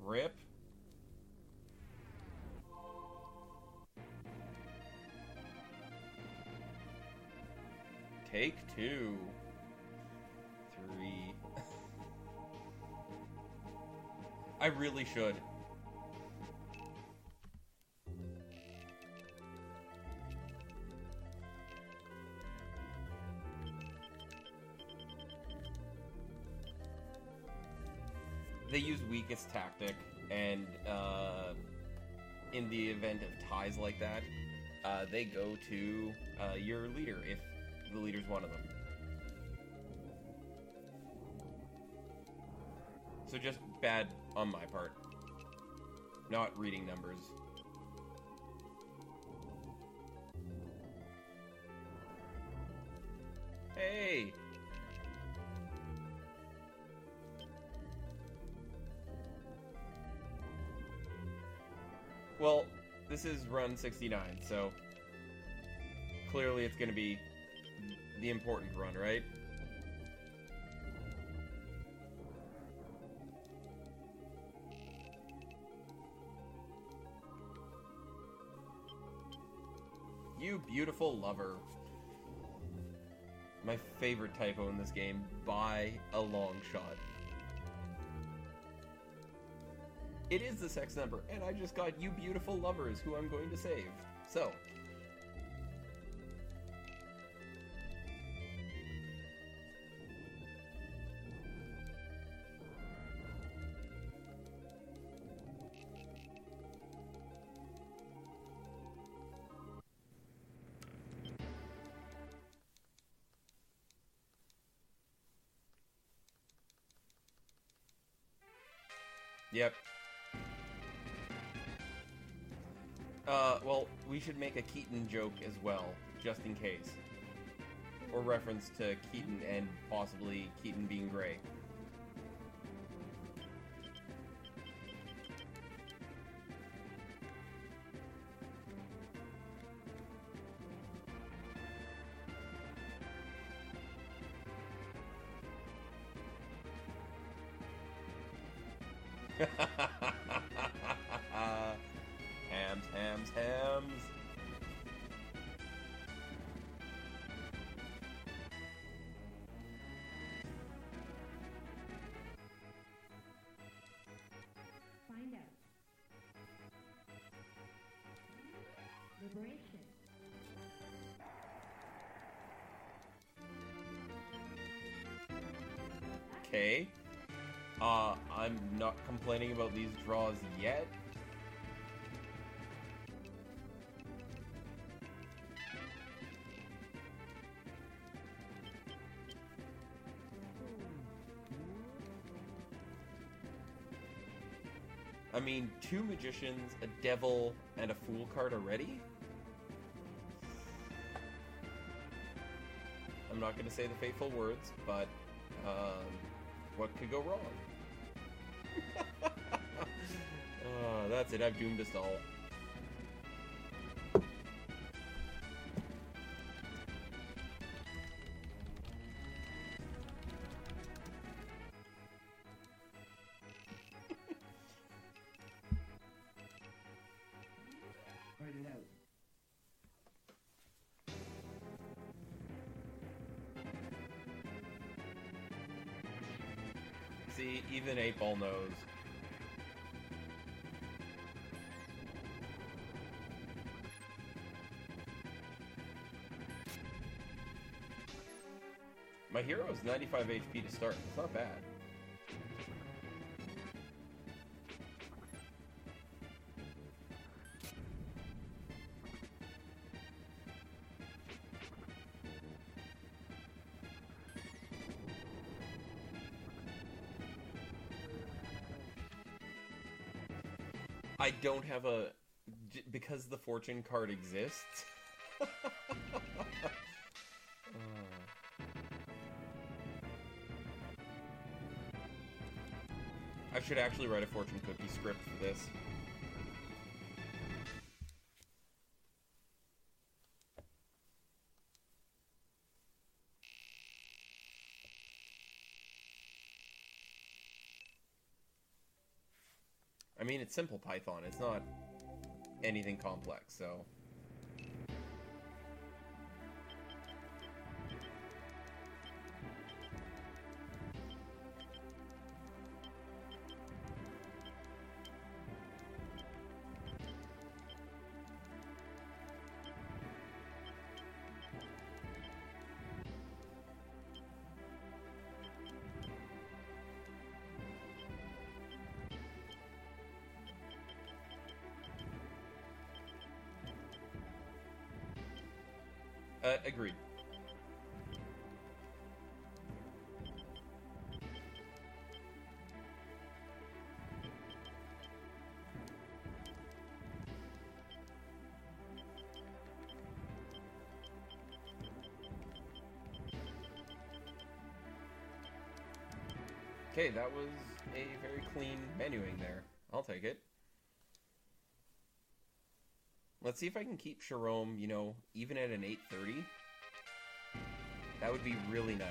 Rip. Take 2. 3. I really should. They use weakest tactic, and in the event of ties like that, they go to your leader if the leader's one of them. So just bad on my part. Not reading numbers. Hey! Well, this is run 69, so clearly it's going to be the important run, right? You beautiful lover. My favorite typo in this game by a long shot. It is the sex number, and I just got you beautiful lovers who I'm going to save. So. Yep. Well, we should make a Keaton joke as well, just in case. Or reference to Keaton and possibly Keaton being gray. Hams. Find out. Liberation. Okay. I'm not complaining about these draws yet. I mean, 2 magicians, a devil, and a fool card already? I'm not going to say the fateful words, but what could go wrong? That's it, I've doomed us all. Write it out. See, even 8-Ball knows. My hero is 95 HP to start. It's not bad. I don't have a... because the fortune card exists. I should actually write a fortune cookie script for this. I mean, it's simple Python. It's not anything complex, so... Agreed. Okay, that was a very clean menuing there. I'll take it. Let's see if I can keep Jerome, you know, even at an 830. That would be really nice.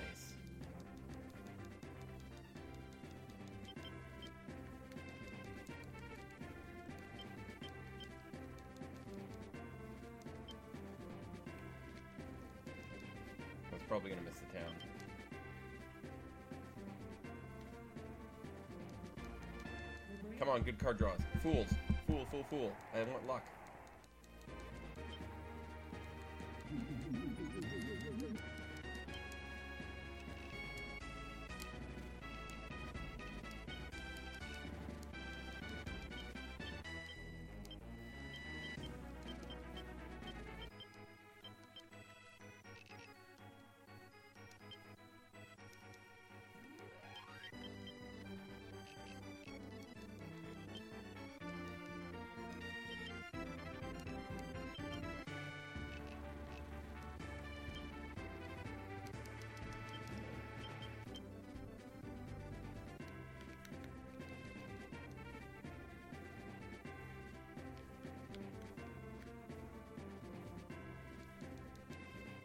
I was probably going to miss the town. Come on, good card draws. Fools. Fool, fool, fool. I want luck.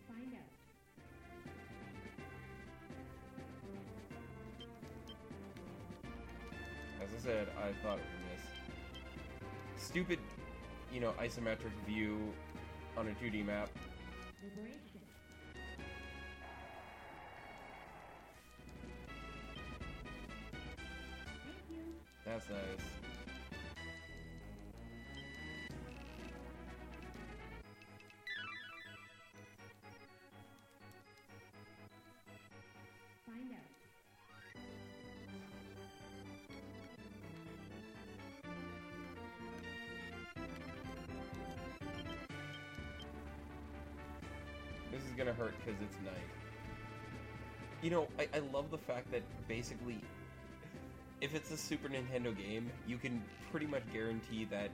Find out. As I said, I thought it would miss. Stupid, you know, isometric view on a 2D map. Liberation. Thank you. That's nice. Find out. This is gonna hurt because it's night. You know, I love the fact that basically, if it's a Super Nintendo game, you can pretty much guarantee that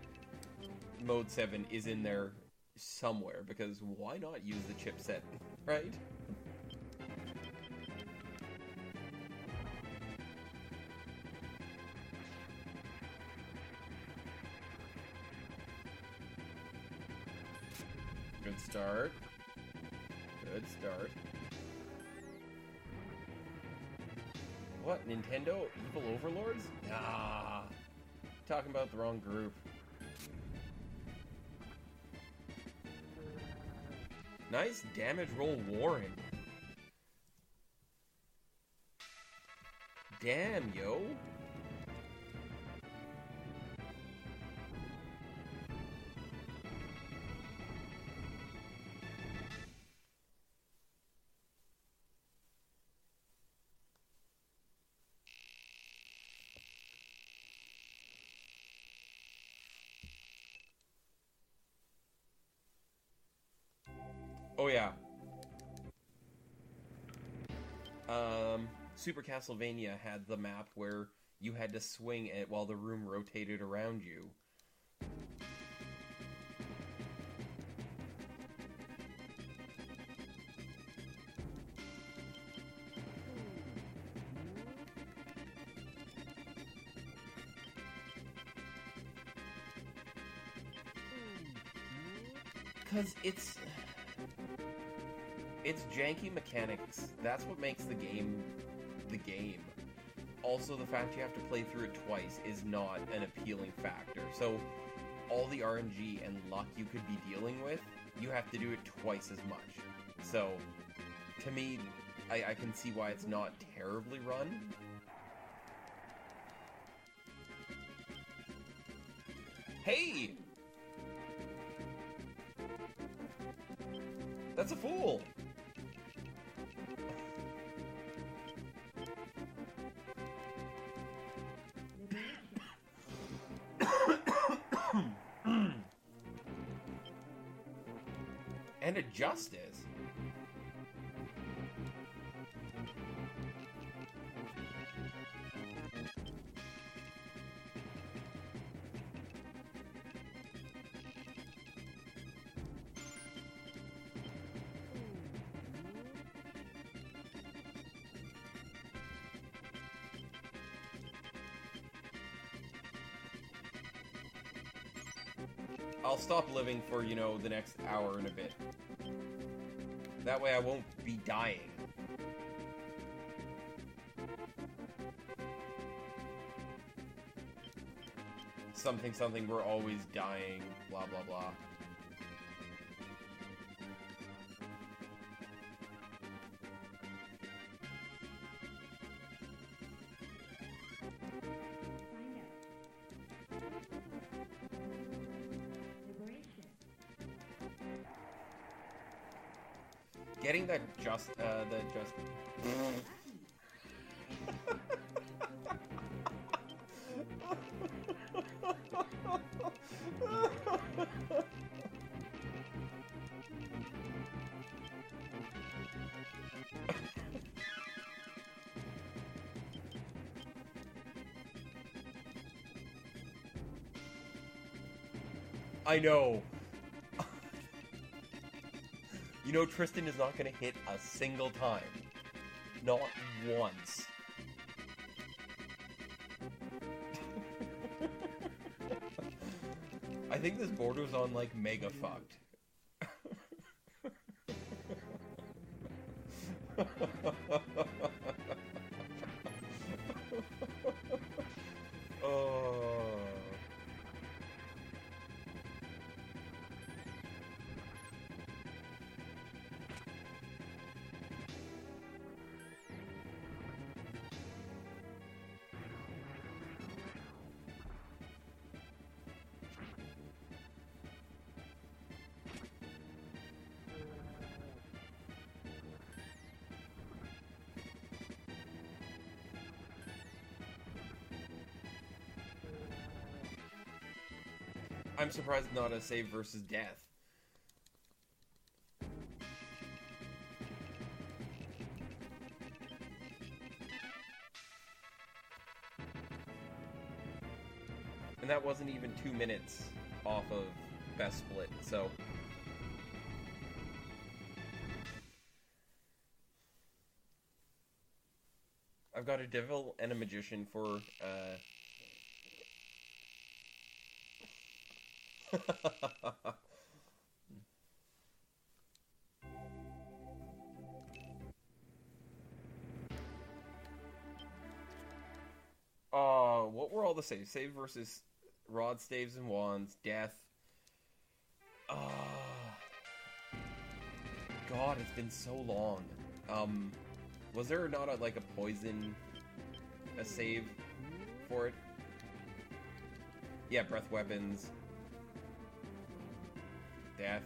Mode 7 is in there somewhere, because why not use the chipset, right? Good start. Good start. What, Nintendo? Evil Overlords? Nah. Talking about the wrong group. Nice damage roll, Warren. Damn, yo. Oh yeah. Super Castlevania had the map where you had to swing it while the room rotated around you. Because it's janky mechanics. That's what makes the game the game. also the fact you have to play through it twice is not an appealing factor. So all the RNG and luck you could be dealing with, you have to do it twice as much. So to me, I can see why it's not terribly run. Hey! That's a fool! And a justice. I'll stop living for, you know, the next hour and a bit. That way I won't be dying. Something, we're always dying, blah, blah, blah. Getting that I know. You know, Tristan is not going to hit a single time. Not once. I think this border's on, like, mega fucked. Oh... I'm surprised not a save versus death. And that wasn't even 2 minutes off of best split, so... I've got a devil and a magician for, what were all the saves? Save versus rod, staves, and wands, death. God, it's been so long. Was there not a poison, a save for it? Yeah, breath weapons. Death.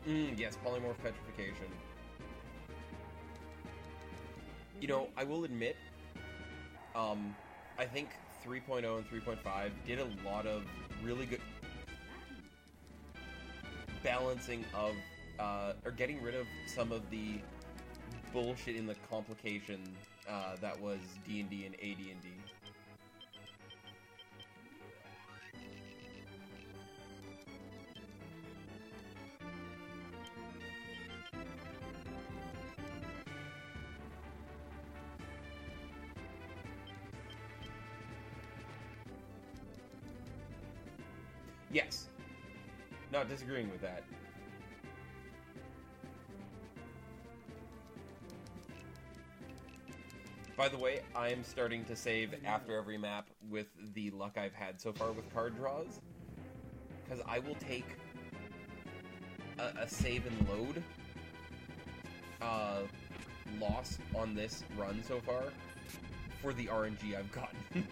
Yes, polymorph petrification. You know, I will admit, I think 3.0 and 3.5 did a lot of really good balancing of, or getting rid of some of the bullshit in the complication that was D&D and AD&D. Yes. Not disagreeing with that. By the way, I'm starting to save after every map with the luck I've had so far with card draws. Because I will take a save and load loss on this run so far for the RNG I've gotten.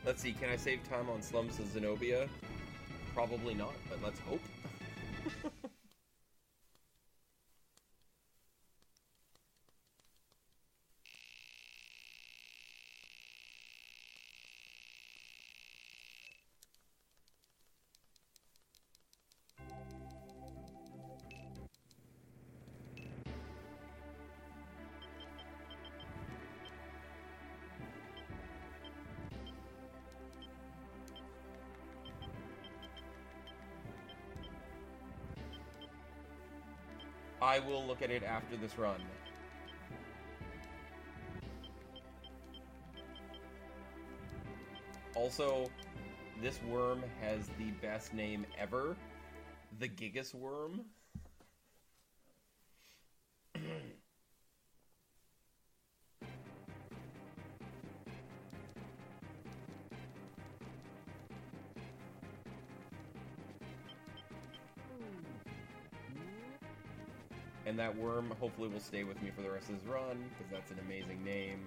Let's see, can I save time on Slums of Zenobia? Probably not, but let's hope. I will look at it after this run. Also, this worm has the best name ever, the Gigas Worm. And that worm hopefully will stay with me for the rest of this run, because that's an amazing name.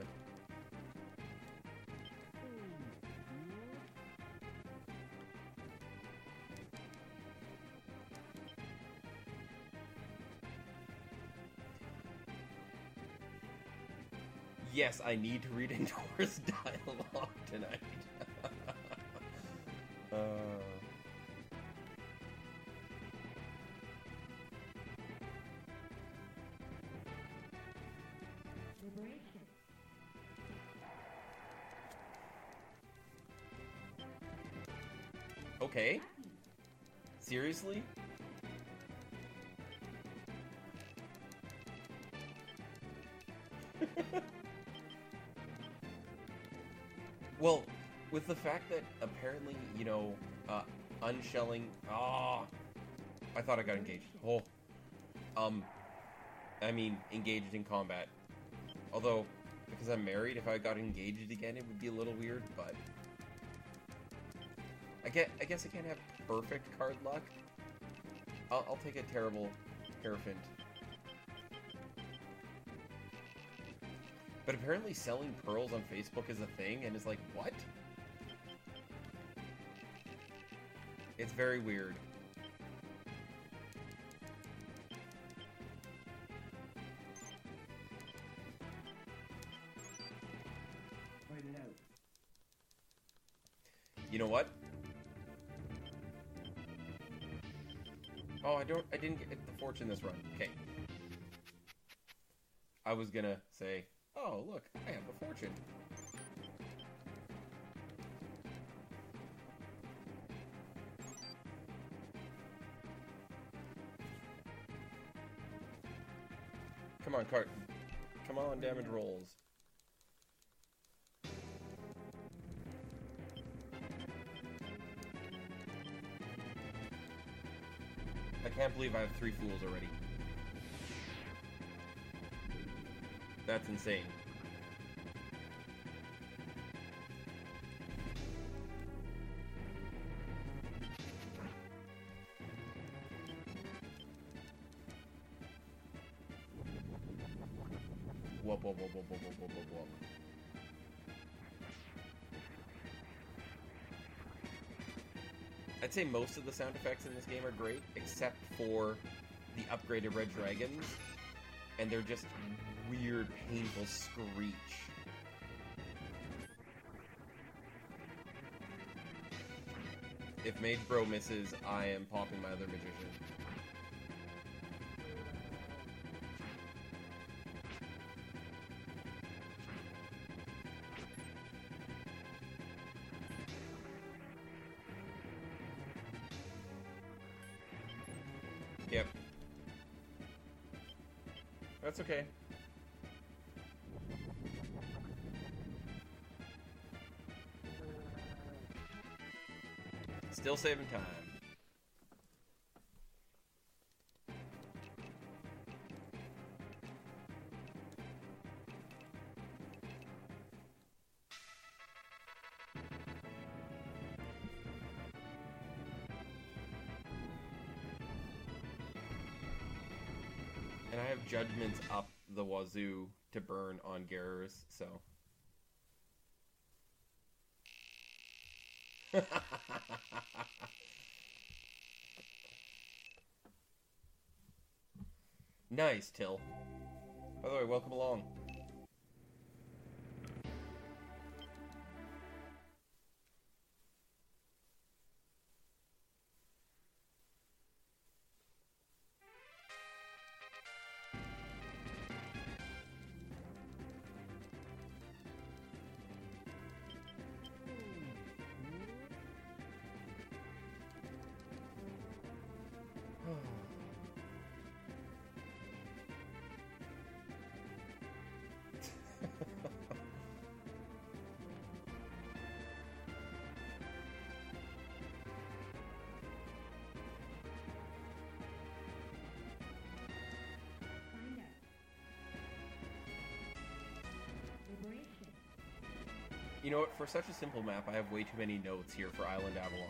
Yes, I need to read Endor's dialogue tonight. Liberation. Okay. Seriously? Well, with the fact that apparently, you know, unshelling... Ah! I thought I got engaged. Oh. I mean, engaged in combat. Although, because I'm married, if I got engaged again, it would be a little weird, but... I guess I can't have perfect card luck. I'll take a terrible Hierophant. But apparently selling pearls on Facebook is a thing, and it's like, what? It's very weird. Find it out. You know what? Oh, I didn't get the fortune this run. Okay. I was gonna say, oh, look, I have a fortune. Come on, cart. Come on, damage rolls. I can't believe I have 3 fools already. That's insane. Whoop, whoop, whoop, whoop, whoop, whoop, whoop, whoop. I'd say most of the sound effects in this game are great, except for the upgraded Red Dragons, and they're just weird, painful screech. If Mage Bro misses, I am popping my other magician. Yep. That's okay. Still saving time. And I have judgments up the wazoo to burn on Garrus, so. Nice, Till. By the way, welcome along. Find out. Liberation. You know what? For such a simple map, I have way too many notes here for Island Avalon.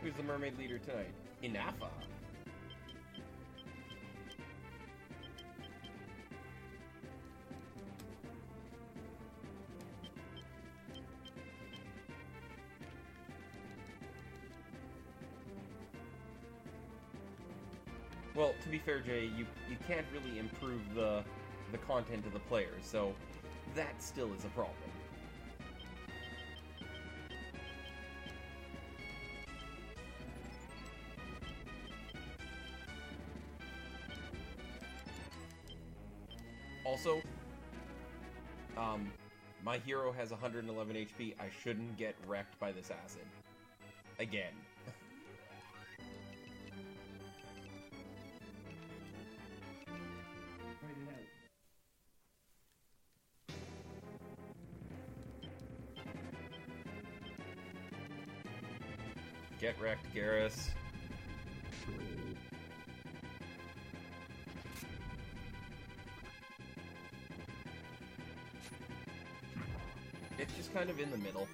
Who's the mermaid leader tonight? Inafa. Well, to be fair, Jay, you can't really improve the content of the players, so that still is a problem. Also, my hero has 111 HP. I shouldn't get wrecked by this acid. Again. Find it out. Get wrecked, Garrus. It's just kind of in the middle.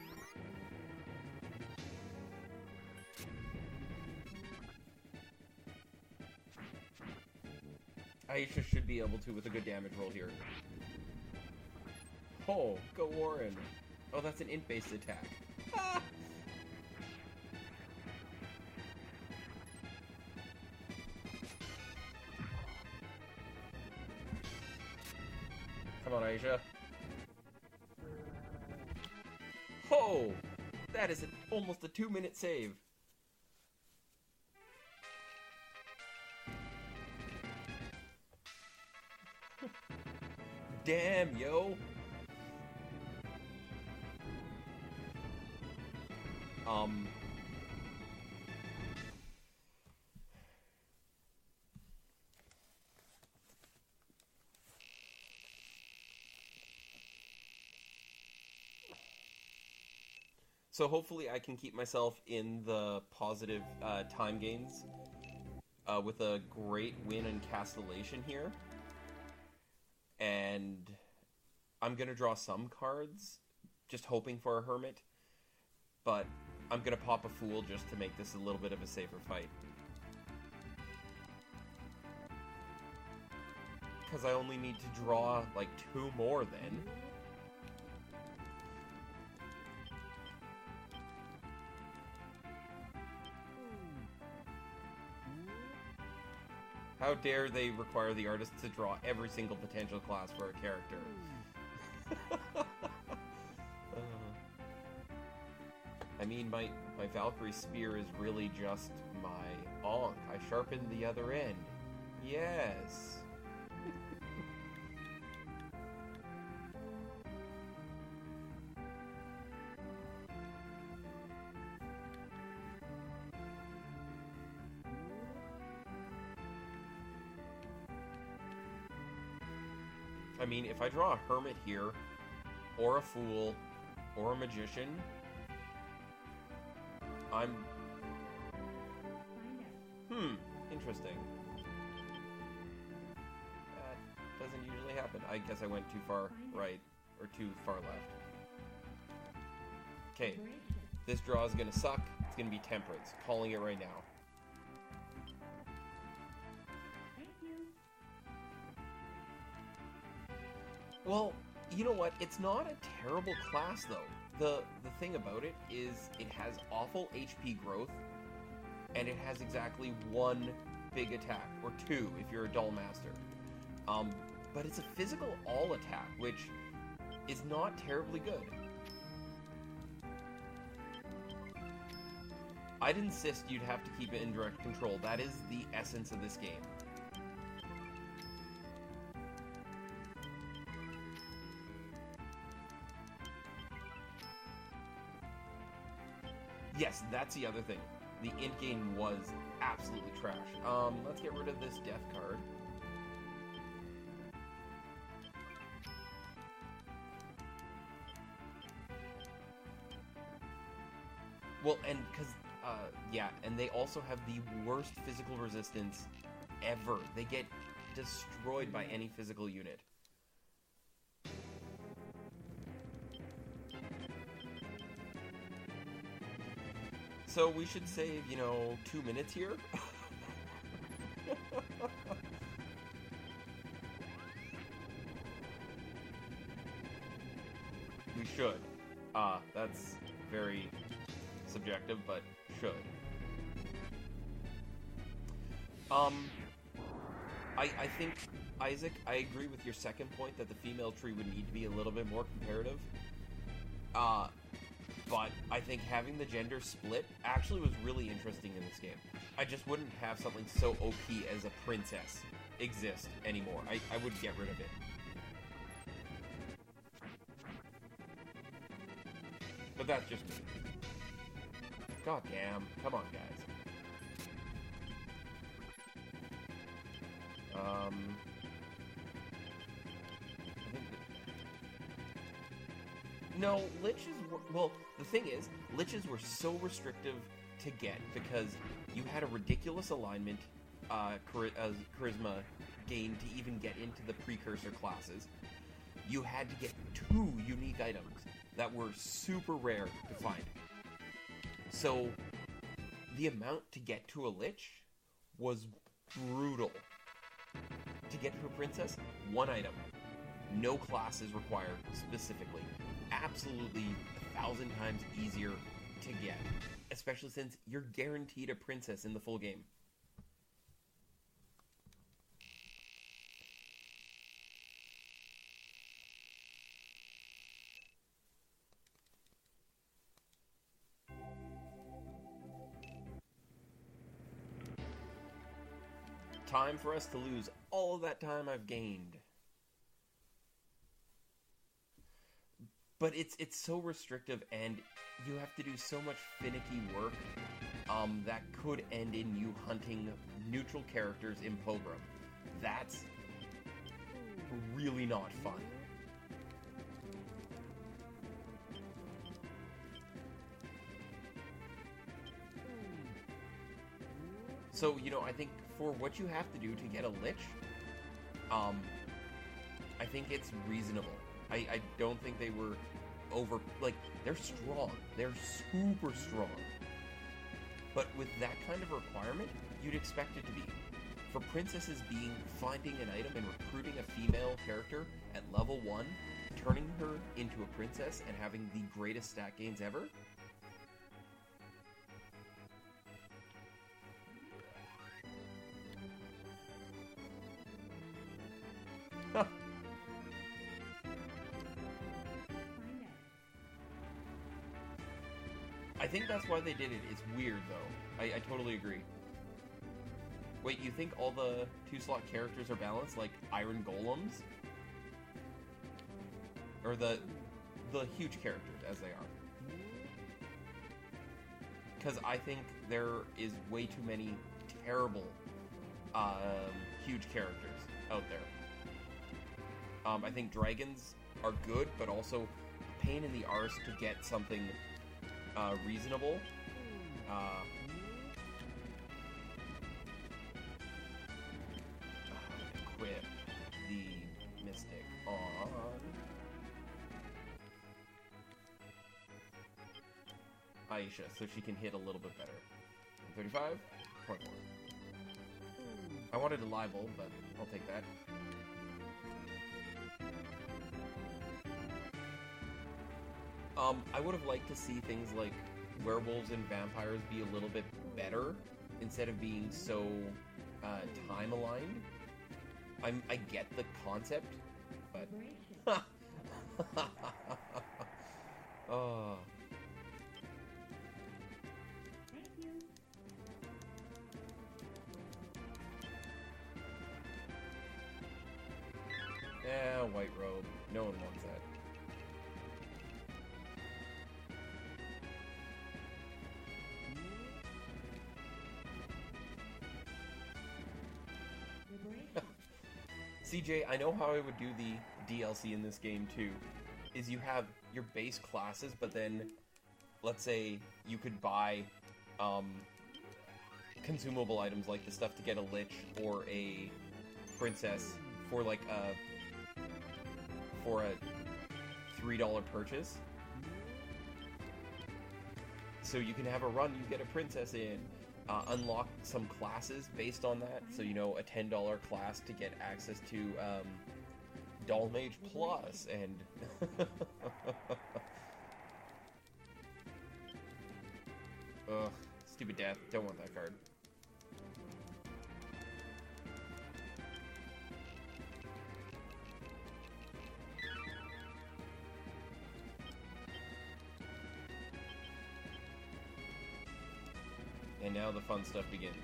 Aisha should be able to with a good damage roll here. Oh, go Warren. Oh, that's an int-based attack. Ah! Come on, Aisha. Oh! That is almost a 2-minute save. Damn, yo! So hopefully I can keep myself in the positive time gains with a great win in Castellation here. And I'm going to draw some cards, just hoping for a Hermit. But I'm gonna pop a Fool just to make this a little bit of a safer fight. Because I only need to draw, like, 2 more then. How dare they require the artist to draw every single potential class for a character? I mean, my Valkyrie Spear is really just my Ankh. I sharpened the other end. Yes. I mean, if I draw a Hermit here, or a Fool, or a Magician, I'm... interesting. That doesn't usually happen. I guess I went too far right, or too far left. Okay, this draw is gonna suck. It's gonna be Temperance. Calling it right now. Well, you know what? It's not a terrible class, though. The thing about it is it has awful HP growth, and it has exactly 1 big attack, or 2 if you're a Dull Master. But it's a physical all attack, which is not terribly good. I'd insist you'd have to keep it in direct control. That is the essence of this game. Yes, that's the other thing. The int game was absolutely trash. Let's get rid of this death card. Well, and because, yeah, and they also have the worst physical resistance ever. They get destroyed by any physical unit. So we should save, 2 minutes here. We should. That's very subjective, but should. I think, Isaac, I agree with your second point that the female tree would need to be a little bit more comparative. But I think having the gender split actually was really interesting in this game. I just wouldn't have something so OP as a princess exist anymore. I would get rid of it. But that's just me. God damn. Come on, guys. No, liches were... Well, the thing is, liches were so restrictive to get because you had a ridiculous alignment charisma gain to even get into the precursor classes. You had to get 2 unique items that were super rare to find. So, the amount to get to a lich was brutal. To get to a princess, 1 item. No classes required specifically. Absolutely 1,000 times easier to get. Especially since you're guaranteed a princess in the full game. Time for us to lose all of that time I've gained. But it's so restrictive, and you have to do so much finicky work that could end in you hunting neutral characters in Pogrom. That's really not fun. So, I think for what you have to do to get a lich, I think it's reasonable. I don't think they were like, they're strong. They're super strong. But with that kind of requirement, you'd expect it to be. For princesses being finding an item and recruiting a female character at level 1, turning her into a princess and having the greatest stat gains ever. Huh. I think that's why they did it. It's weird, though. I totally agree. Wait, you think all the 2-slot characters are balanced, like Iron Golems? Or the huge characters, as they are? Because I think there is way too many terrible huge characters out there. I think dragons are good, but also a pain in the arse to get something reasonable. Equip the Mystic on Aisha, so she can hit a little bit better. 35.1. I wanted a live bulb, but I'll take that. I would have liked to see things like werewolves and vampires be a little bit better instead of being so time aligned. I get the concept, but oh. Thank you. Yeah, white robe. No one wants that. CJ, I know how I would do the DLC in this game too, is you have your base classes, but then, let's say, you could buy consumable items like the stuff to get a lich or a princess for like for a $3 purchase. So you can have a run, you get a princess in, unlock some classes based on that. So, you know, a $10 class to get access to Doll Mage Plus, and ugh, stupid death. Don't want that card. And now the fun stuff begins.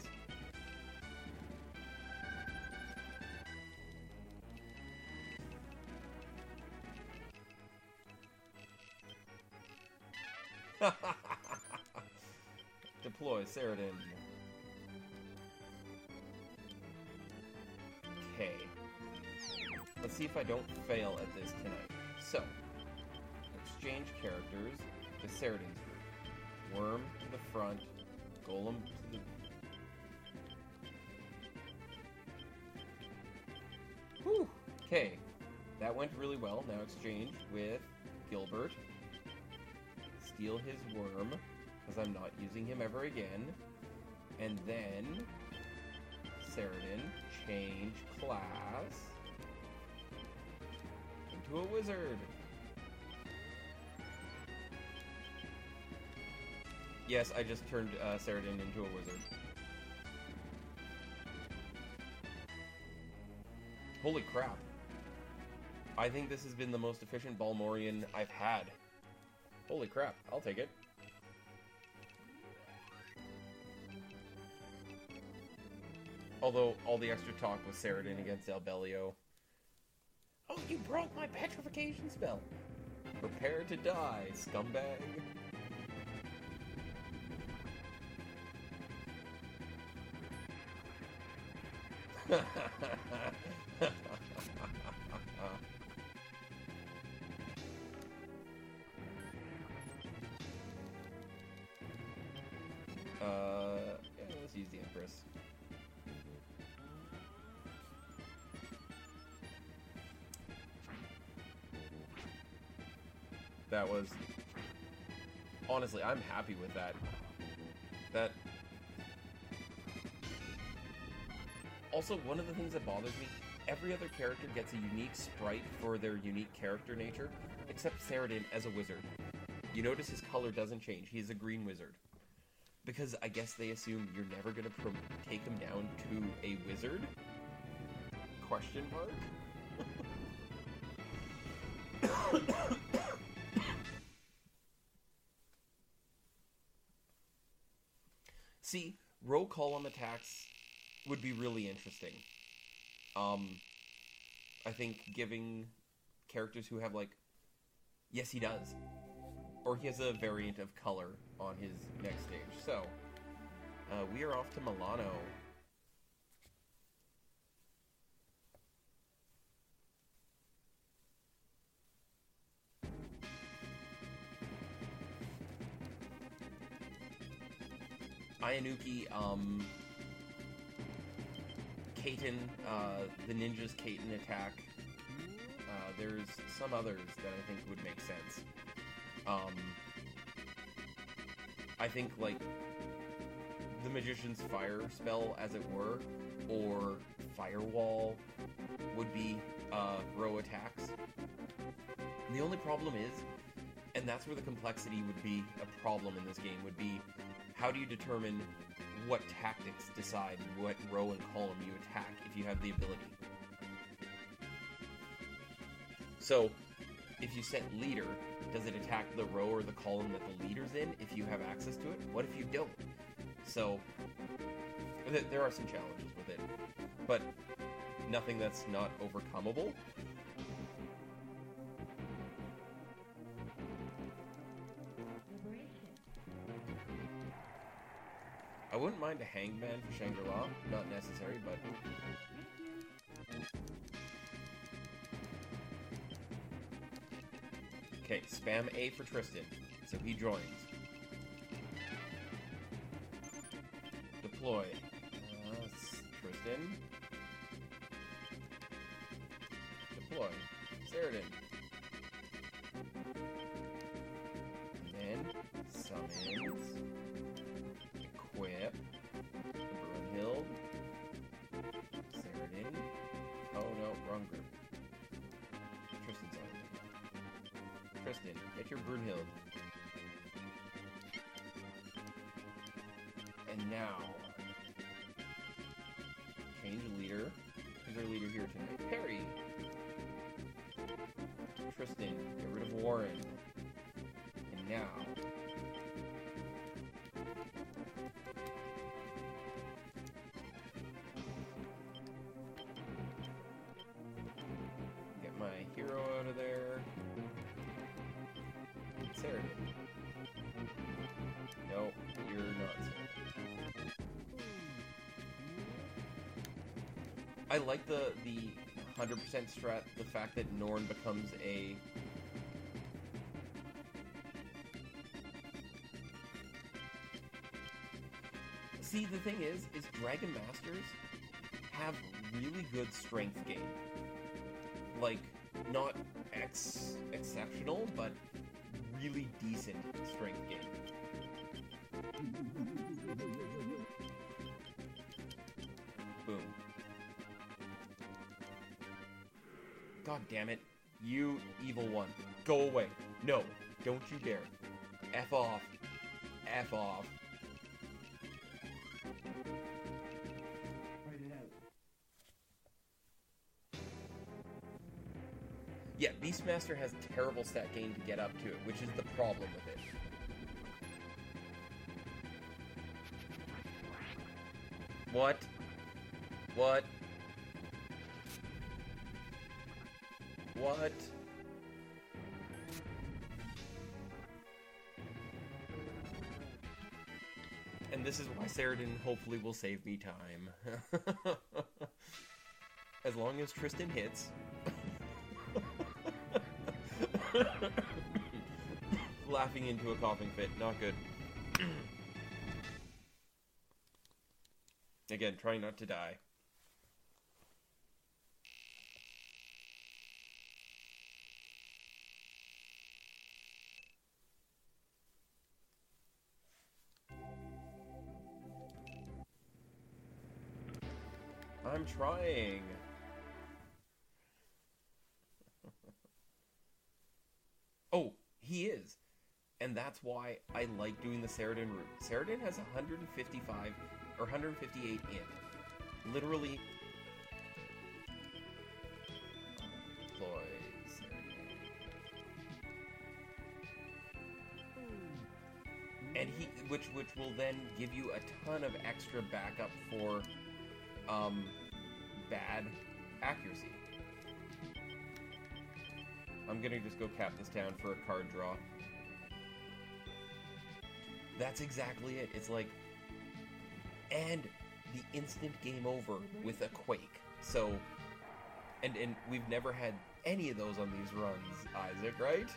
Deploy Saradin. Okay. Let's see if I don't fail at this tonight. So, exchange characters with Saradin's group. Worm to the front. Golem to the... Whew! Okay. That went really well. Now exchange with Gilbert. Steal his worm, because I'm not using him ever again. And then... Saradin. Change class. Into a wizard. Yes, I just turned Saradin into a wizard. Holy crap. I think this has been the most efficient Balmorian I've had. Holy crap, I'll take it. Although, all the extra talk was Saradin against Albelio. Oh, you broke my petrification spell! Prepare to die, scumbag. Yeah, let's use the Empress. That was... Honestly, I'm happy with that. That... Also, one of the things that bothers me, every other character gets a unique sprite for their unique character nature, except Saradin as a wizard. You notice his color doesn't change. He's a green wizard. Because I guess they assume you're never going to take him down to a wizard? Question mark? See, row column attacks would be really interesting. I think giving characters who have, like... Yes, he does. Or he has a variant of color on his next stage. So, we are off to Milano. Ayanuki, Kaiten, the ninja's Kaiten attack. There's some others that I think would make sense. I think, like, the Magician's Fire spell, as it were, or Firewall would be, row attacks. The only problem is, and that's where the complexity would be a problem in this game, would be how do you determine what tactics decide what row and column you attack if you have the ability. So, if you set leader, does it attack the row or the column that the leader's in if you have access to it? What if you don't? So, there are some challenges with it, but nothing that's not overcomable. I wouldn't mind a hangman for Shangri-La. Not necessary, but... Okay, spam A for Tristan, so he joins. Deploy. Tristan. Deploy. Saradin. And then, summons. Equip. Brunhild. Saradin. Oh no, wrong group. Tristan's on it. Tristan, get your Brunhild. And now, change leader. Who's our leader here tonight? Perry. Tristan, get rid of Warren. And now, get my hero out of there. Saradin. Nope, you're not Saradin. I like the 100% strat, the fact that Norn becomes a... See, the thing is Dragon Masters have really good strength gain. Like, not exceptional, but really decent strength gain. Boom. God damn it. You evil one. Go away. No. Don't you dare. F off. F off. Yeah, Beastmaster has terrible stat gain to get up to it, which is the problem with it. What? What? What? And this is why Saradin hopefully will save me time. As long as Tristan hits. Laughing into a coughing fit, not good. Again, trying not to die. I'm trying. Oh, he is. And that's why I like doing the Saradin route. Saradin has 155 or 158 in. Literally. Deploy Saradin. And which will then give you a ton of extra backup for bad accuracy. I'm gonna just go cap this down for a card draw. That's exactly it. It's like, and the instant game over with a quake. So, and we've never had any of those on these runs, Isaac, right?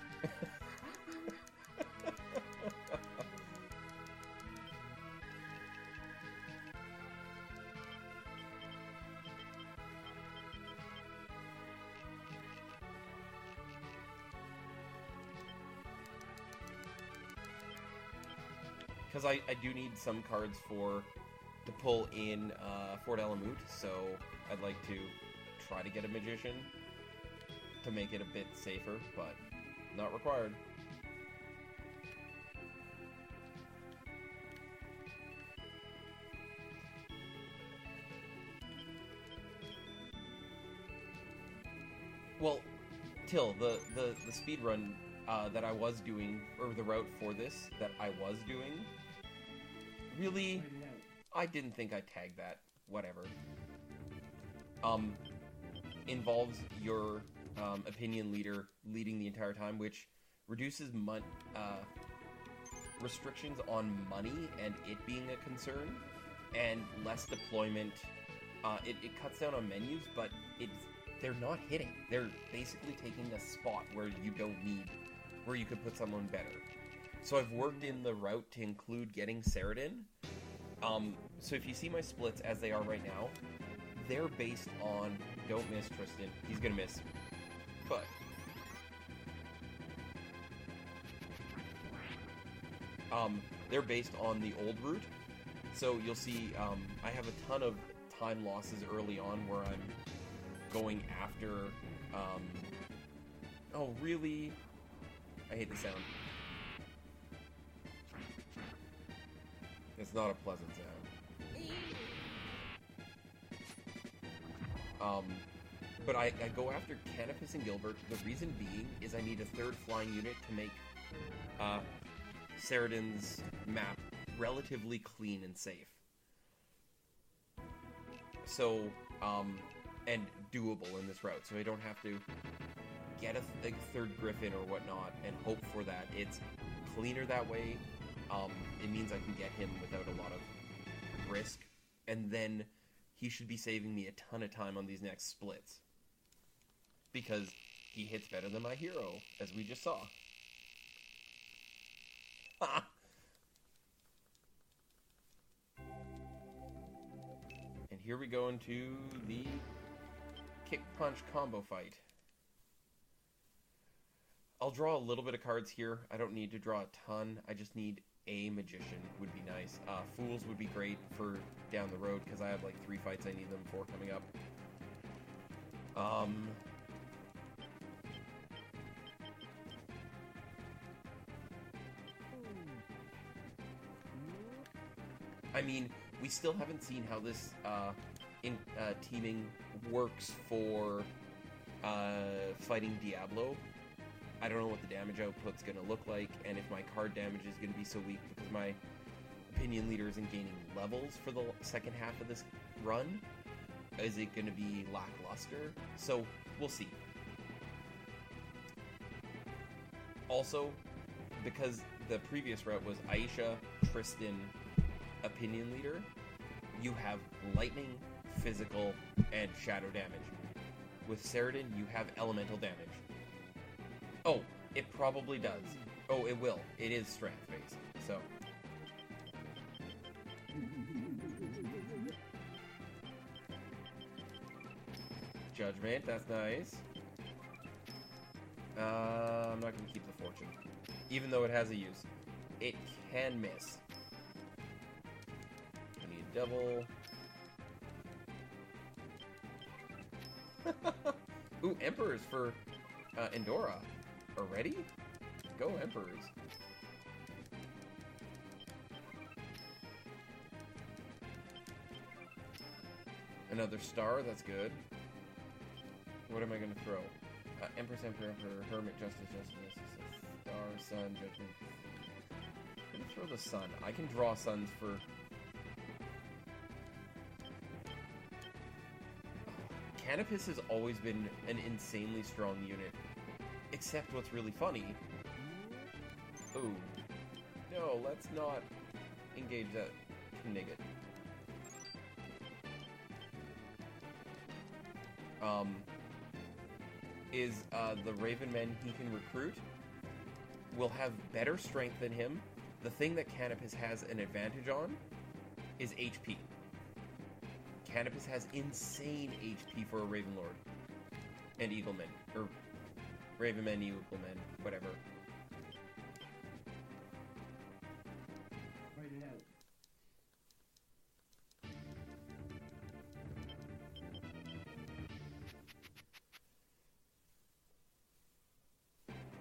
Because I do need some cards to pull in Fort Alamut, so I'd like to try to get a Magician to make it a bit safer, but not required. Well, Till, the speed run that I was doing, or the route for this that I was doing, really, I didn't think I tagged that. Whatever. Involves your opinion leader leading the entire time, which reduces restrictions on money and it being a concern, and less deployment. It cuts down on menus, but they're not hitting. They're basically taking a spot where you don't need, where you could put someone better. So I've worked in the route to include getting Saradin. So if you see my splits as they are right now, they're based on, don't miss Tristan, he's gonna miss, but they're based on the old route. So you'll see I have a ton of time losses early on where I'm going after oh really, I hate the sound. It's not a pleasant sound. But I go after Canopus and Gilbert. The reason being is I need a third flying unit to make Saradin's map relatively clean and safe. So, and doable in this route. So I don't have to get a third Griffin or whatnot and hope for that. It's cleaner that way. It means I can get him without a lot of risk. And then he should be saving me a ton of time on these next splits. Because he hits better than my hero, as we just saw. And here we go into the kick-punch combo fight. I'll draw a little bit of cards here. I don't need to draw a ton. I just need a Magician would be nice. Fools would be great for down the road, because I have like 3 fights I need them for coming up. I mean, we still haven't seen how this teaming works for fighting Diablo. I don't know what the damage output's going to look like, and if my card damage is going to be so weak because my opinion leader isn't gaining levels for the second half of this run. Is it going to be lackluster? So, we'll see. Also, because the previous route was Aisha, Tristan, opinion leader, you have lightning, physical, and shadow damage. With Saradin, you have elemental damage. Oh, it probably does. Oh, it will. It is strength based, so. Judgment, that's nice. I'm not going to keep the fortune. Even though it has a use. It can miss. I need double. Emperors for Endora. Already? Go Emperors. Another star, that's good. What am I going to throw? Empress, Emperor, Hermit, Justice, Star, Sun, Judgment. I'm going to throw the Sun. I can draw Suns for... Canopus has always been an insanely strong unit. Except what's really funny... Ooh. No, let's not engage that Knigget. The Raven men he can recruit will have better strength than him. The thing that Canopus has an advantage on is HP. Canopus has insane HP for a Raven Lord. And Eaglemen. Or Raven men, Eaglemen, whatever. Write it out.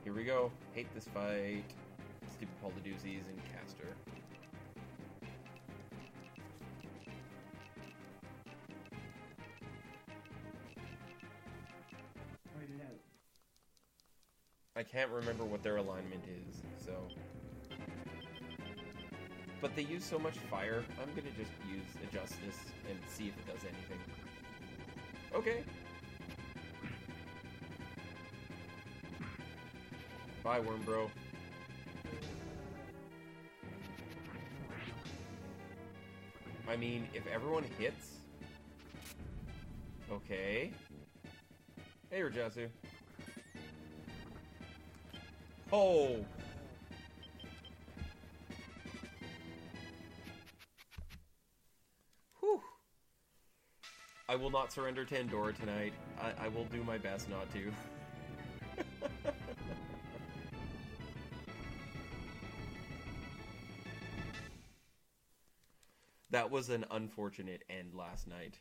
Here we go. Hate this fight. Stupid Polydeuces and Caster. Write it out. I can't remember what their alignment is, so... But they use so much fire, I'm gonna just use a Justice and see if it does anything. Okay. Bye, Worm Bro. I mean, if everyone hits... Okay. Hey, Rajasu. Oh! Whew. I will not surrender to Endora tonight. I will do my best not to. That was an unfortunate end last night.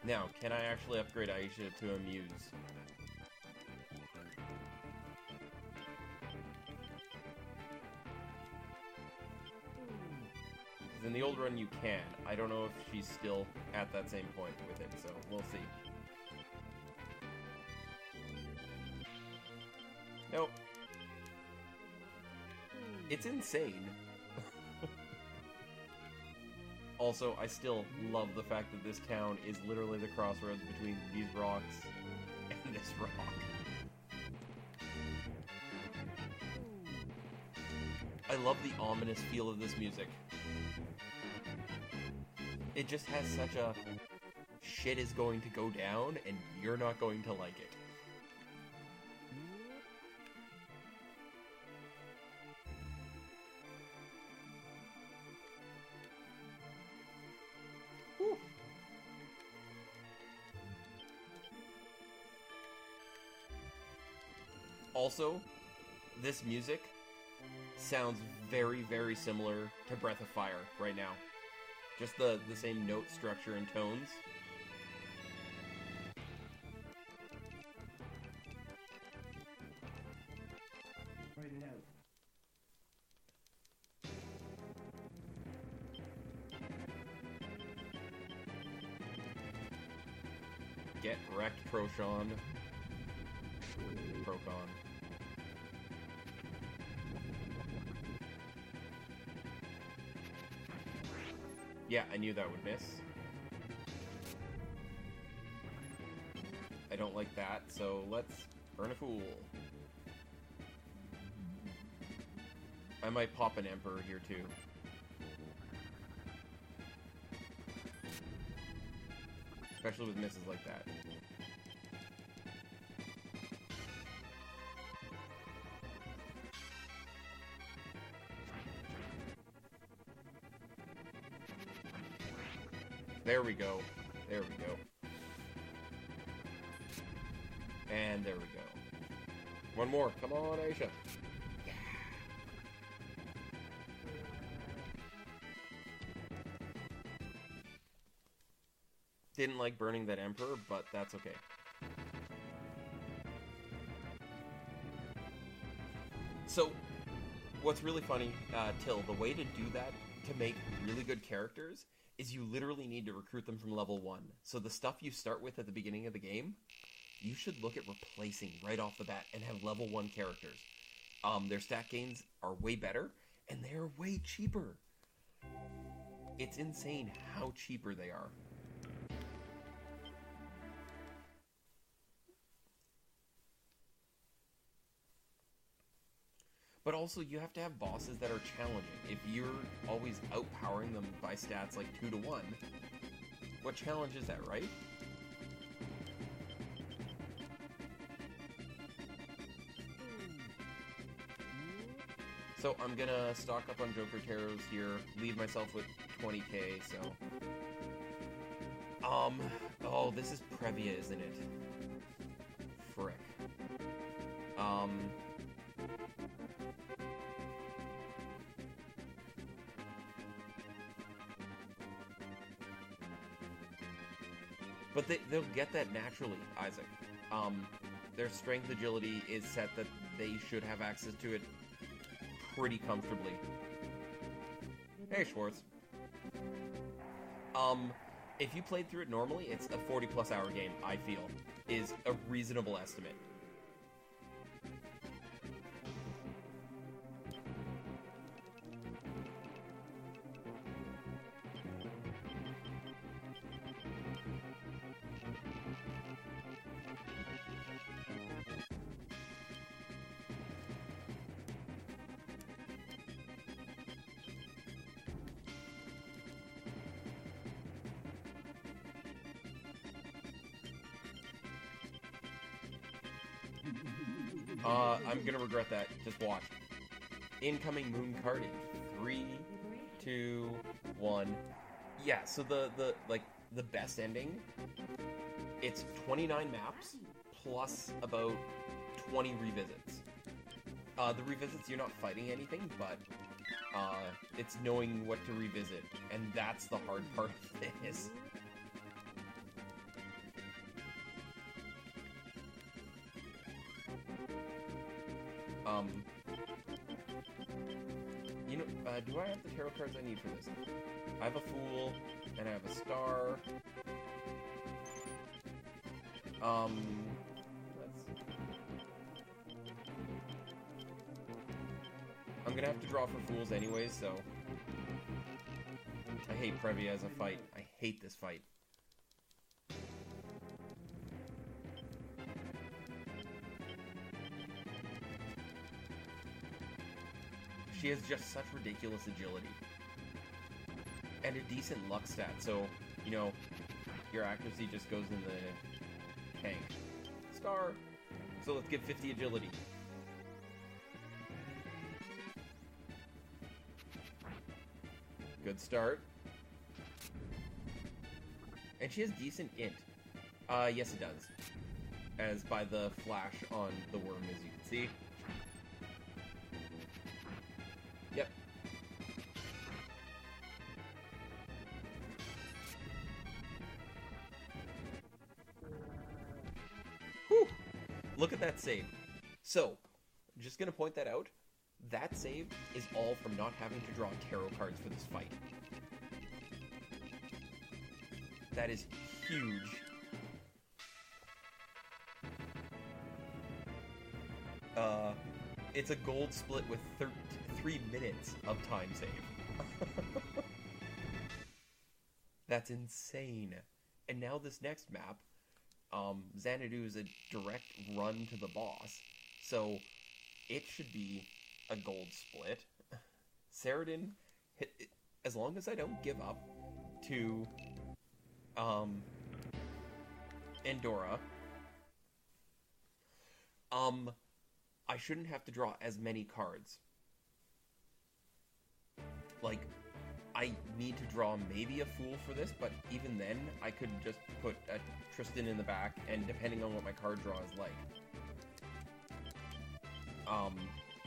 Now, can I actually upgrade Aisha to a Muse? In the old run you can. I don't know if she's still at that same point with it, so we'll see. Nope. It's insane. Also, I still love the fact that this town is literally the crossroads between these rocks and this rock. I love the ominous feel of this music. It just has such a shit is going to go down and you're not going to like it. Whew. Also, this music sounds very, very similar to Breath of Fire right now. Just the same note structure and tones. Write it out. Get wrecked, Procon. Procon. Yeah, I knew that would miss. I don't like that, so let's burn a fool. I might pop an Emperor here too. Especially with misses like that. There we go. There we go. And there we go. One more. Come on, Aisha. Yeah. Didn't like burning that Emperor, but that's okay. So, what's really funny, Till, the way to do that, to make really good characters, is you literally need to recruit them from level 1. So the stuff you start with at the beginning of the game, you should look at replacing right off the bat and have level 1 characters. Their stat gains are way better, and they are way cheaper. It's insane how cheaper they are. But also, you have to have bosses that are challenging. If you're always outpowering them by stats like 2 to 1, what challenge is that, right? So I'm gonna stock up on Joker Taros here, leave myself with 20k, so... oh, this is Previa, isn't it? Frick. But they'll get that naturally, Isaac. Their strength agility is set that they should have access to it pretty comfortably. Hey, Schwartz. If you played through it normally, it's a 40-plus hour game, I feel, is a reasonable estimate. I'm gonna regret that. Just watch. Incoming moon card in 3, 2, 1. Yeah, so the best ending, it's 29 maps plus about 20 revisits. The revisits, you're not fighting anything, but it's knowing what to revisit, and that's the hard part of this. You know, do I have the tarot cards I need for this? I have a Fool, and I have a Star. I'm gonna have to draw for Fools anyways, so... I hate Previa as a fight. I hate this fight. She has just such ridiculous agility. And a decent luck stat, so, you know, your accuracy just goes in the tank. Star! So let's give 50 agility. Good start. And she has decent int. Yes it does. As by the flash on the worm, as you can see. Yep. Whew! Look at that save. So, I'm just gonna point that out. That save is all from not having to draw tarot cards for this fight. That is huge. It's a gold split with 3 minutes of time save. That's insane. And now this next map, Xanadu is a direct run to the boss, so it should be a gold split. Saradin, as long as I don't give up to Endora, I shouldn't have to draw as many cards. Like, I need to draw maybe a Fool for this, but even then, I could just put a Tristan in the back, and depending on what my card draw is like,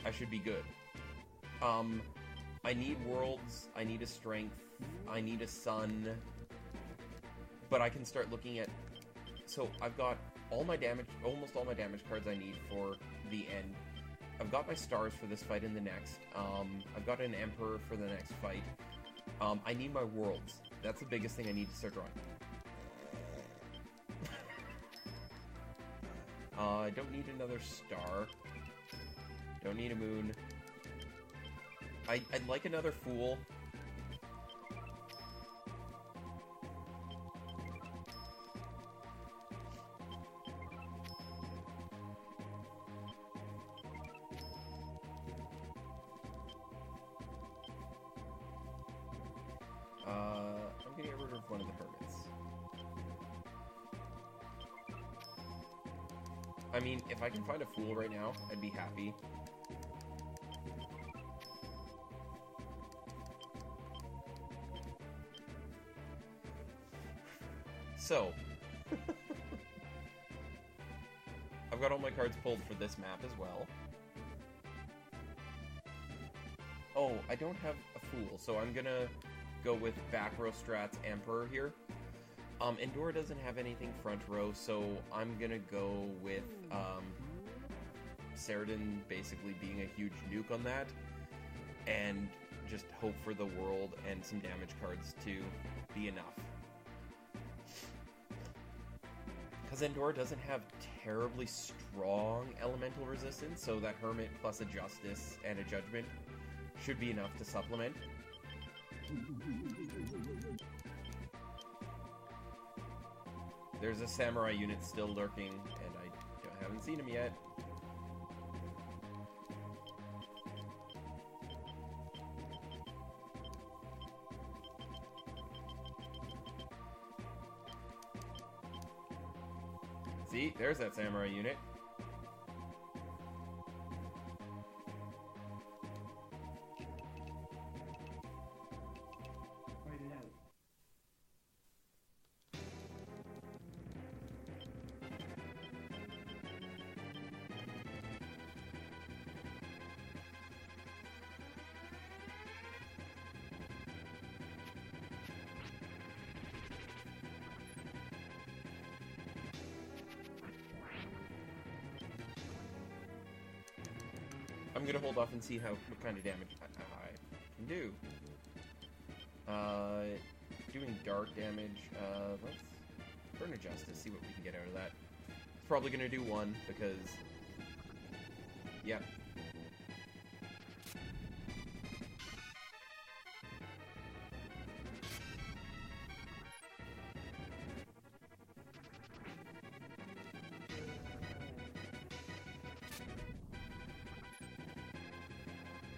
I should be good. I need Worlds, I need a Strength, I need a Sun, but I can start looking at... So, I've got all my damage, almost all my damage cards I need for the end. I've got my stars for this fight and the next. I've got an Emperor for the next fight. I need my Worlds. That's the biggest thing I need to start drawing. I don't need another star. Don't need a moon. I'd like another Fool. I'm gonna get rid of one of the Hermits. I mean, if I can find a Fool right now, I'd be happy. So, I've got all my cards pulled for this map as well. Oh, I don't have a Fool, so I'm gonna go with back row strats Emperor here. Endora doesn't have anything front row, so I'm gonna go with Saradin basically being a huge nuke on that, and just hope for the world and some damage cards to be enough. Because Endora doesn't have terribly strong elemental resistance, so that Hermit plus a Justice and a Judgment should be enough to supplement. There's a Samurai unit still lurking, and I haven't seen him yet. See, there's that Samurai unit. Fight it out. I'm gonna hold off and see what kind of damage I can do. Doing dark damage. Let's burn a Justice, see what we can get out of that. It's probably gonna do one because, yeah.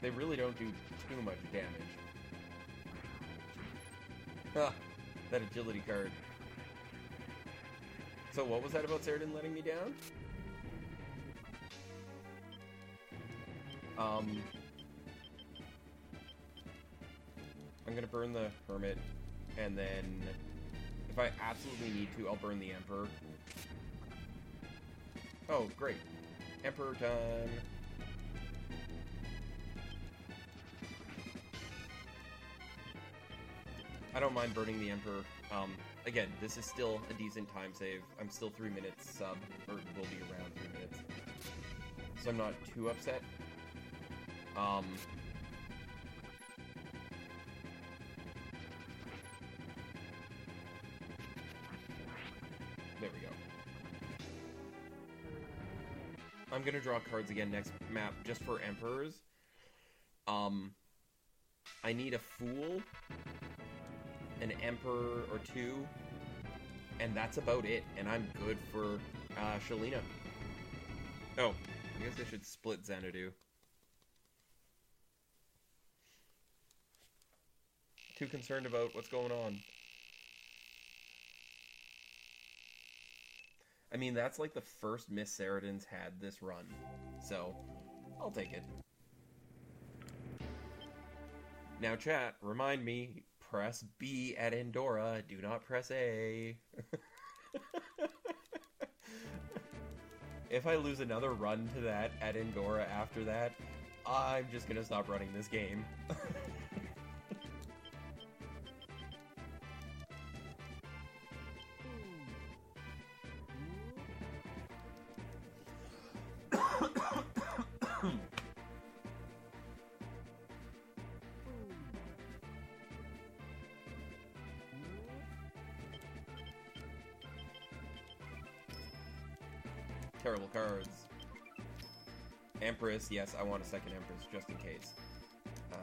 They really don't do too much damage. Ah, that agility card. So what was that about Saradin letting me down? I'm gonna burn the Hermit, and then if I absolutely need to, I'll burn the Emperor. Oh, great. Emperor time. I don't mind burning the Emperor. Again, this is still a decent time save. I'm still 3 minutes sub, or will be around 3 minutes. So I'm not too upset. There we go. I'm gonna draw cards again next map just for Emperors. I need a Fool, an Emperor or two, and that's about it, and I'm good for Shalina. Oh, I guess I should split Xanadu. Too concerned about what's going on. I mean, that's like the first Miss Saradin's had this run, so I'll take it. Now, chat, remind me, press B at Andorra. Do not press A. If I lose another run to that at Andorra after that, I'm just gonna stop running this game. Terrible cards. Empress, yes, I want a second Empress, just in case. Don't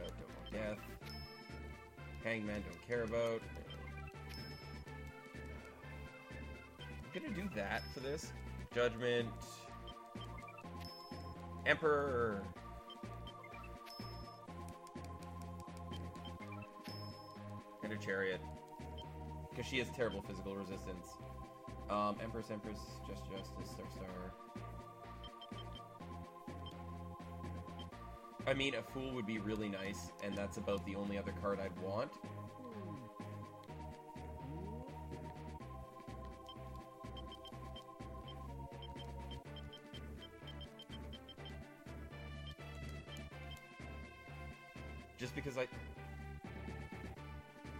want Death. Hangman, don't care about. I'm gonna do that for this. Judgment. Emperor! And a Chariot. Because she has terrible physical resistance. Empress, Justice, Star. I mean, a Fool would be really nice, and that's about the only other card I'd want. Just because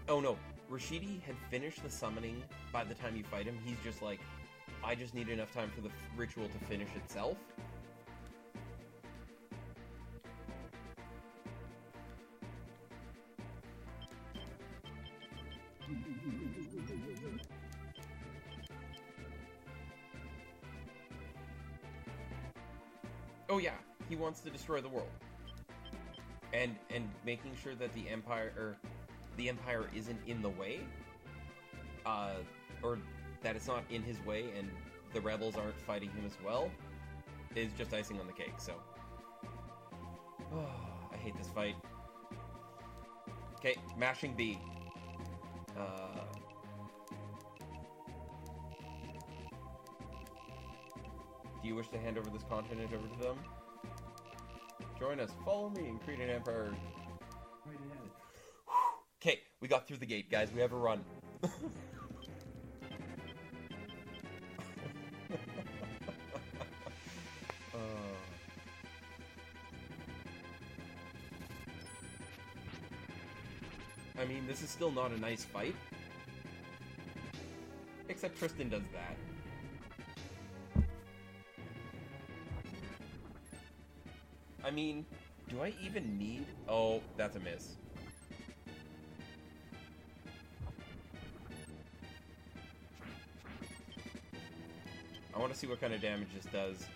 Oh no, Rashidi had finished the summoning by the time you fight him. He's just like, I just need enough time for the ritual to finish itself. Oh yeah, he wants to destroy the world. And making sure that the Empire isn't in the way, or that it's not in his way and the rebels aren't fighting him as well, is just icing on the cake, so. Oh, I hate this fight. Okay, mashing B. Do you wish to hand over this continent over to them? Join us, follow me, and create an empire. Write it out. Okay, we got through the gate, guys. We have a run. I mean, this is still not a nice fight. Except Tristan does that. I mean, do I even need... Oh, that's a miss. I want to see what kind of damage this does.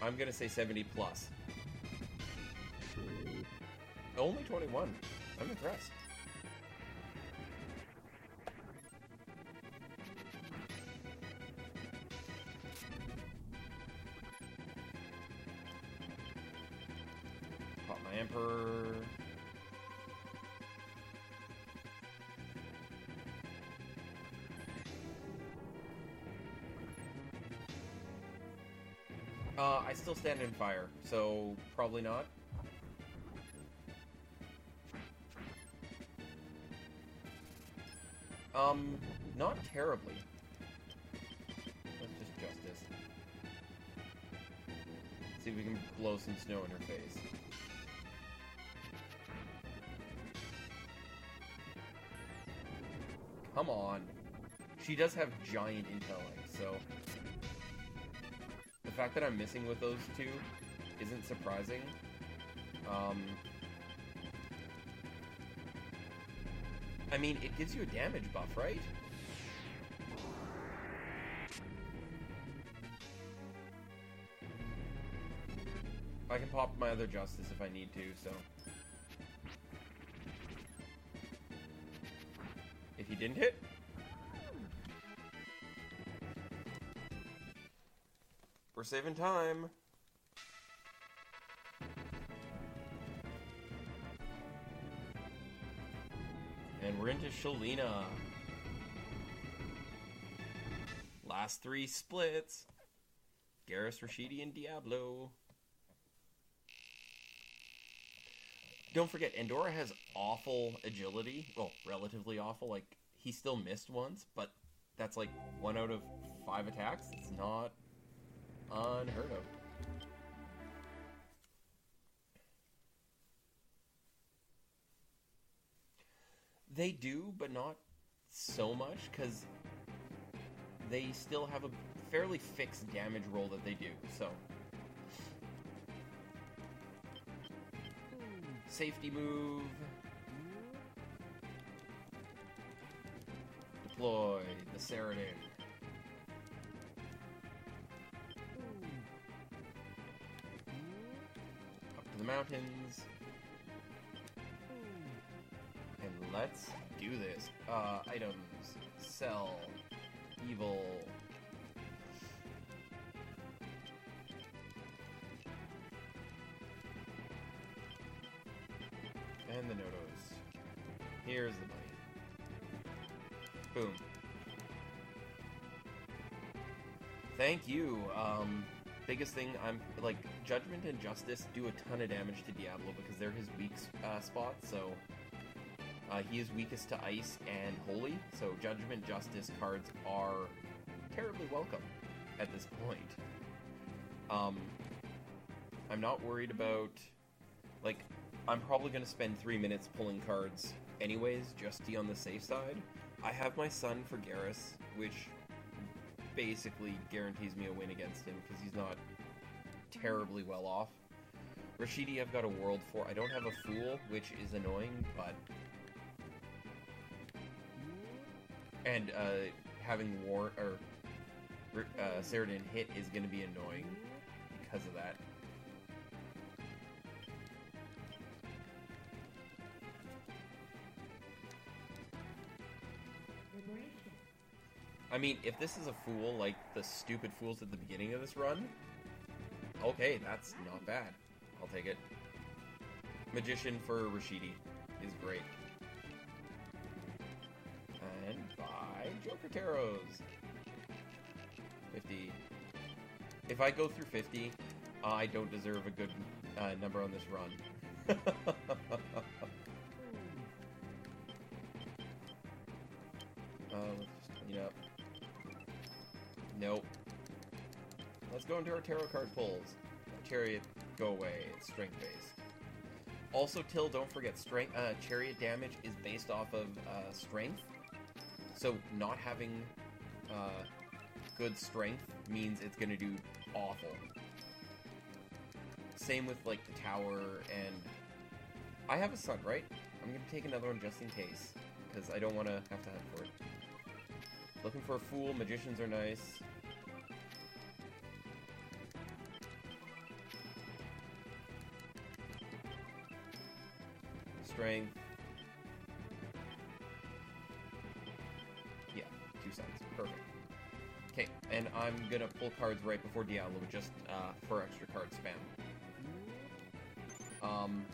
I'm going to say 70 plus. Only 21. I'm impressed. Pop my Emperor. I still stand in fire, so probably not. Not terribly. Let's just Justice. See if we can blow some snow in her face. Come on. She does have giant intellect, so... The fact that I'm missing with those two isn't surprising. I mean, it gives you a damage buff, right? I can pop my other Justice if I need to, so... If he didn't hit... We're saving time. And we're into Shalina. Last three splits. Garrus, Rashidi, and Diablo. Don't forget, Andorra has awful agility. Well, relatively awful. Like, he still missed once, but that's like 1 out of 5 attacks. It's not unheard of. They do, but not so much, because they still have a fairly fixed damage roll that they do, so. Safety move. Deploy the Saradin. Up to the mountains. And let's do this. Items. Sell. Evil. And the Nodos. Here's the money. Boom. Thank you. Biggest thing, I'm like, Judgment and Justice do a ton of damage to Diablo because they're his weak spots, so he is weakest to Ice and Holy, so Judgment Justice cards are terribly welcome at this point. I'm not worried about, like, I'm probably going to spend 3 minutes pulling cards anyways, just to be on the safe side. I have my son for Garrus, which basically guarantees me a win against him, because he's not terribly well off. Rashidi I've got a World for. I don't have a Fool, which is annoying, but... And having Saradin hit is going to be annoying because of that. I mean, if this is a Fool, like the stupid Fools at the beginning of this run, okay, that's not bad. I'll take it. Magician for Rashidi is great. And buy Joker Taros. 50. If I go through 50, I don't deserve a good number on this run. Let's just clean up. Nope. Let's go into our tarot card pulls. Chariot, go away. It's strength based. Also, Till, don't forget, Chariot damage is based off of strength. So not having good strength means it's going to do awful. Same with like the tower, and I have a son, right? I'm going to take another one just in case, because I don't want to have to head for it. Looking for a Fool. Magicians are nice. Strength. Yeah, 2 sons. Perfect. Okay, and I'm gonna pull cards right before Diablo, just for extra card spam.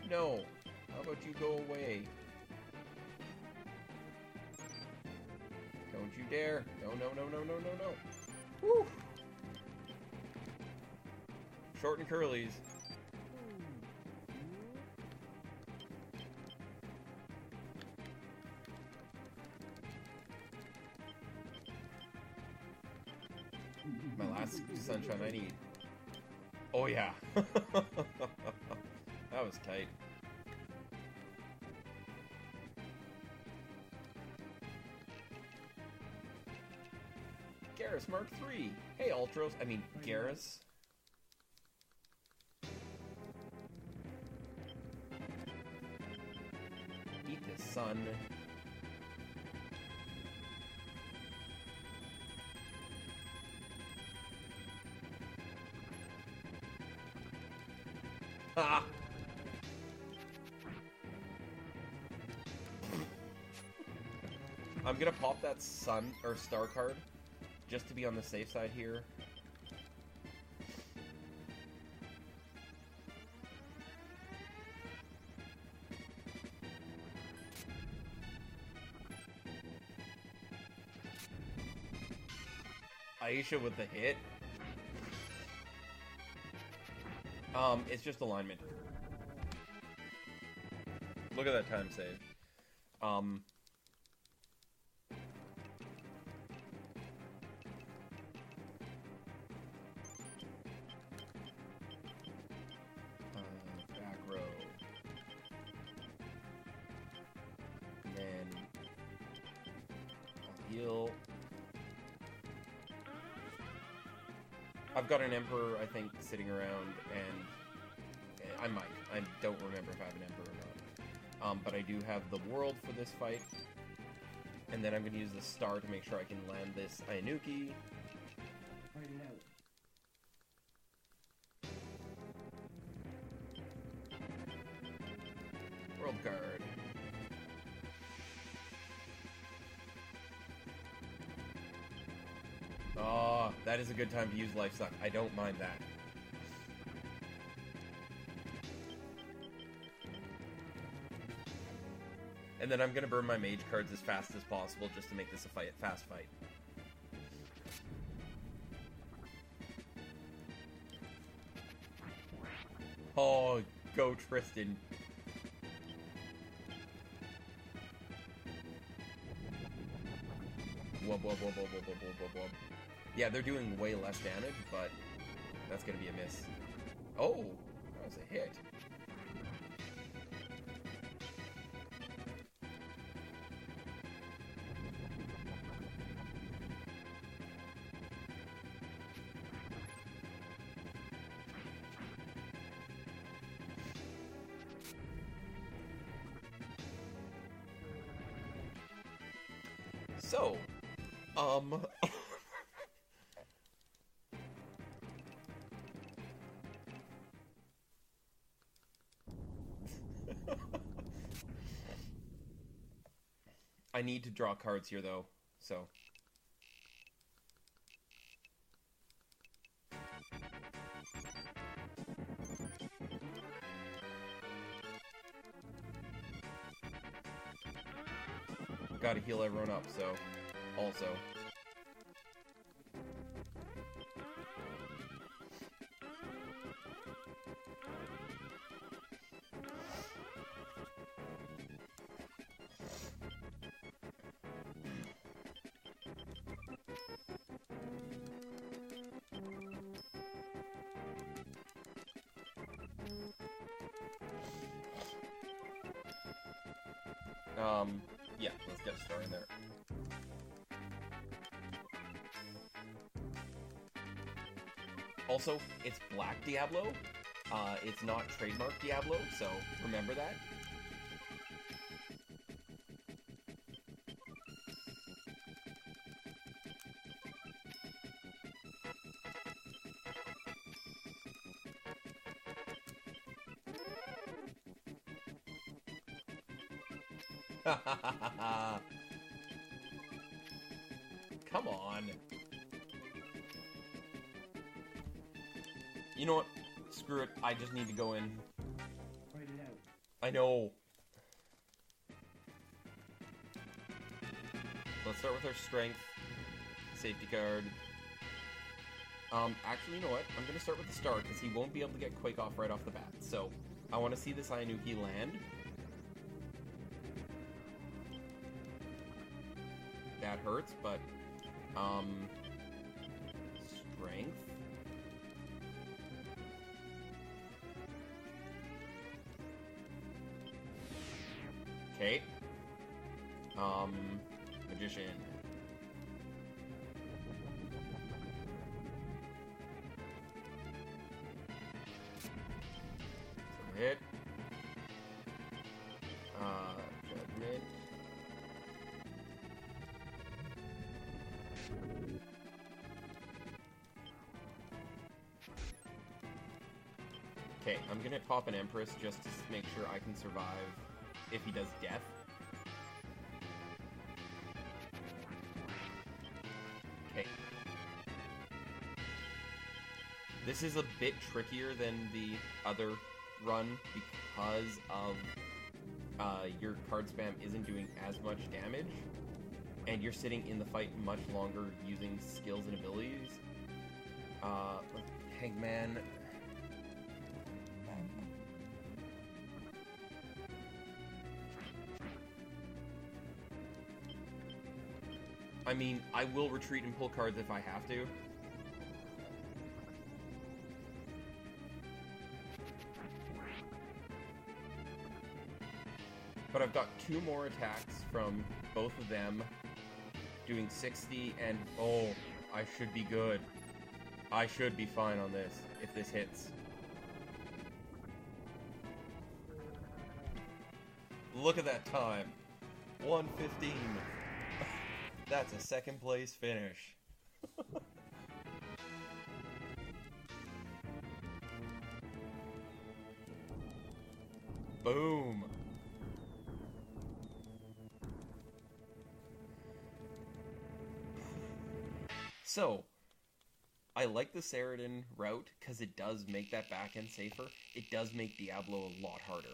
No. How about you go away? Don't you dare. No, no, no, no, no, no, no. Woo! Short and curlies. My last sunshine I need. Oh yeah. That was tight. Garrus Mark III. Hey, Ultros. I mean, Garrus. Eat the sun. Ha! I'm gonna pop that sun or star card just to be on the safe side here. Aisha with the hit. It's just alignment. Look at that time save. Back row. And then I'll heal. I've got an Emperor, I think, sitting around, and I might. I don't remember if I have an Emperor or not. But I do have the World for this fight. And then I'm going to use the Star to make sure I can land this Ayanuki. Write it out. World card. Oh, that is a good time to use Life Suck. I don't mind that. And then I'm going to burn my mage cards as fast as possible just to make this a fast fight. Oh, go Tristan. Wub, wub, wub, wub, wub, wub, wub, wub. Yeah, they're doing way less damage, but that's going to be a miss. Oh, that was a hit. So, I need to draw cards here, though, so... Gotta heal everyone up, so... Also... yeah, let's get a star in there. Also, it's Black Diablo. It's not trademark Diablo, so remember that. Come on. You know what? Screw it. I just need to go in. Write it out. I know. Let's start with our strength. Safety card. Actually, you know what? I'm going to start with the star because he won't be able to get Quake off right off the bat. So, I want to see this Ayanuki land. That hurts, but, strength. Okay. Magician. So hit. Judgment. Okay, I'm gonna pop an Empress just to make sure I can survive if he does death. Okay. This is a bit trickier than the other run because of your card spam isn't doing as much damage, and you're sitting in the fight much longer using skills and abilities. Hangman. I mean, I will retreat and pull cards if I have to. But I've got 2 more attacks from both of them, doing 60, and oh, I should be good. I should be fine on this, if this hits. Look at that time. 1:15. That's a second place finish. Boom. So, I like the Saradin route because it does make that back end safer. It does make Diablo a lot harder.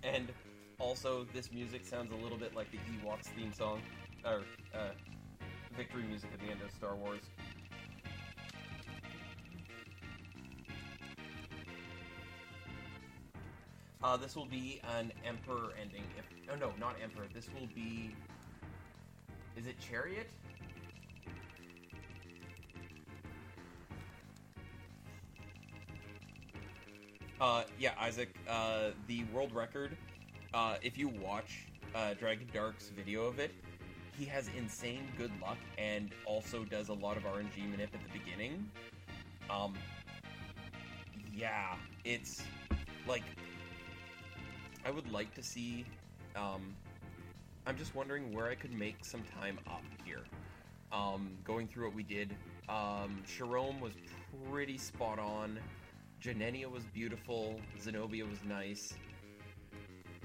And also, this music sounds a little bit like the Ewoks theme song, or victory music at the end of Star Wars. This will be an Emperor ending. Oh no, not Emperor. This will be... Is it Chariot? Yeah, Isaac, the world record, if you watch Dragon Dark's video of it, he has insane good luck and also does a lot of RNG manip at the beginning. Yeah, it's, like, I would like to see, I'm just wondering where I could make some time up here. Going through what we did, Sharome was pretty spot on. Janenia was beautiful. Zenobia was nice.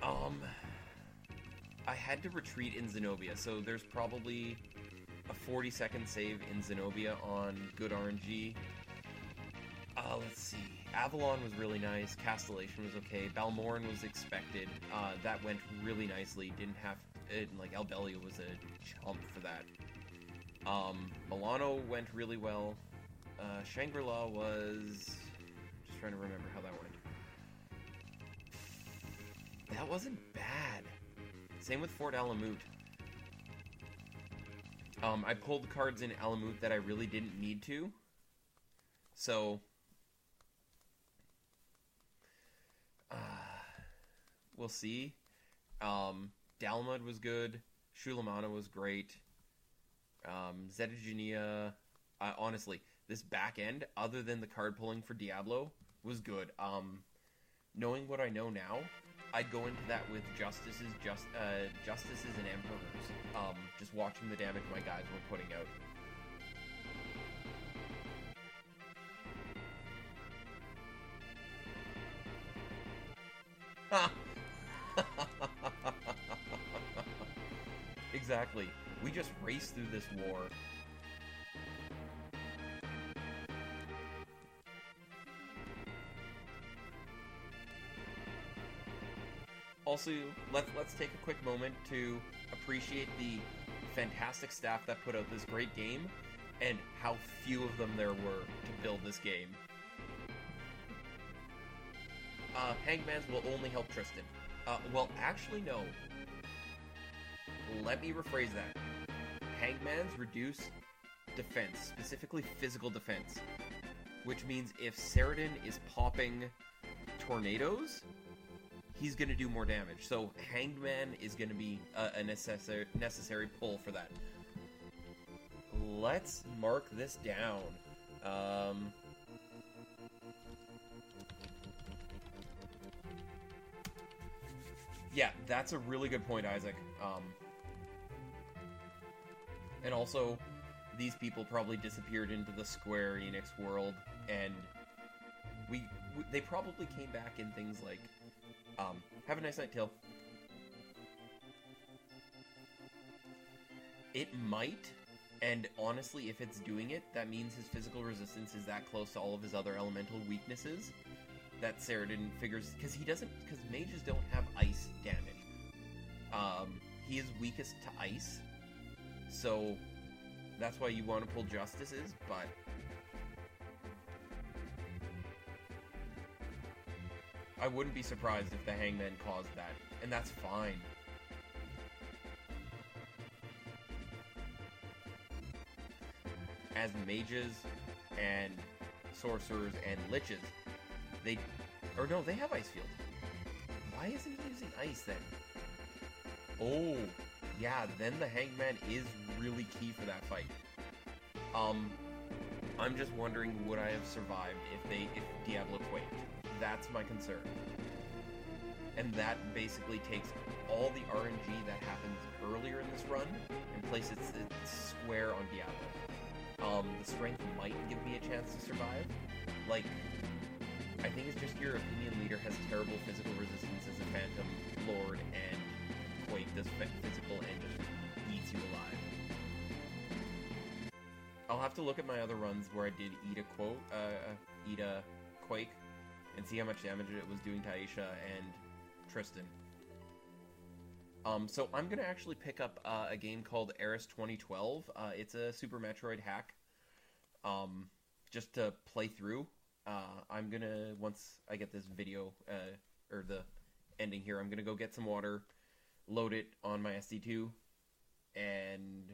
I had to retreat in Zenobia, so there's probably a 40-second save in Zenobia on good RNG. Let's see. Avalon was really nice. Castellation was okay. Balmoran was expected. That went really nicely. Didn't have... like, Albelia was a chump for that. Milano went really well. Shangri-La was... trying to remember how that went. That wasn't bad. Same with Fort Alamut. I pulled cards in Alamut that I really didn't need to. So... we'll see. Dalmud was good. Shulamana was great. Zetagenia... honestly, this back end, other than the card pulling for Diablo, was good. Knowing what I know now, I'd go into that with Justices and Emperors. Just watching the damage my guys were putting out. Exactly. We just raced through this war. Also, let's take a quick moment to appreciate the fantastic staff that put out this great game, and how few of them there were to build this game. Hangmans will only help Tristan. Well, actually, no. Let me rephrase that. Hangmans reduce defense, specifically physical defense. Which means if Saradin is popping tornadoes, he's going to do more damage. So Hangman is going to be a necessary pull for that. Let's mark this down. Yeah, that's a really good point, Isaac. And also, these people probably disappeared into the Square Enix world, and they probably came back in things like, have a nice night, Till. It might And honestly, if it's doing it, that means his physical resistance is that close to all of his other elemental weaknesses that Saradin figures, because mages don't have ice damage. He is weakest to ice, so that's why you want to pull Justices, but I wouldn't be surprised if the Hangman caused that, and that's fine. As mages and sorcerers and liches, they have Ice Field. Why isn't he using ice then? Oh, yeah, then the Hangman is really key for that fight. I'm just wondering, would I have survived if Diablo quaked? That's my concern. And that basically takes all the RNG that happens earlier in this run and places it square on Diablo. The strength might give me a chance to survive. Like, I think it's just your opinion leader has terrible physical resistance as a Phantom Lord, and Quake does physical and just eats you alive. I'll have to look at my other runs where I did eat a Quake, and see how much damage it was doing to Aisha and Tristan. So I'm gonna actually pick up a game called Eris 2012. It's a Super Metroid hack. Just to play through. I'm gonna, once I get this video, or the ending here, I'm gonna go get some water, load it on my SD2, and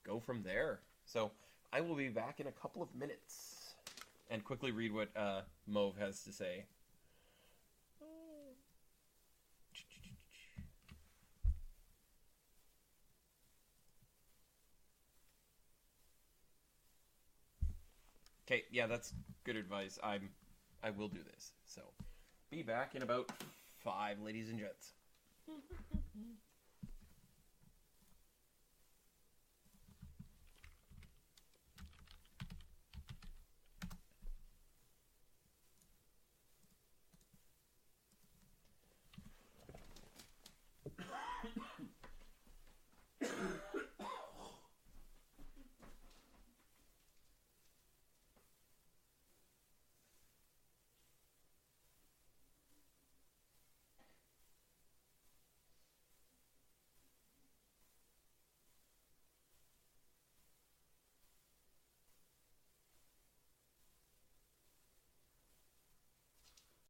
go from there. So I will be back in a couple of minutes, and quickly read what Mauve has to say. Okay, yeah, that's good advice. I will do this. So, be back in about 5, ladies and gents.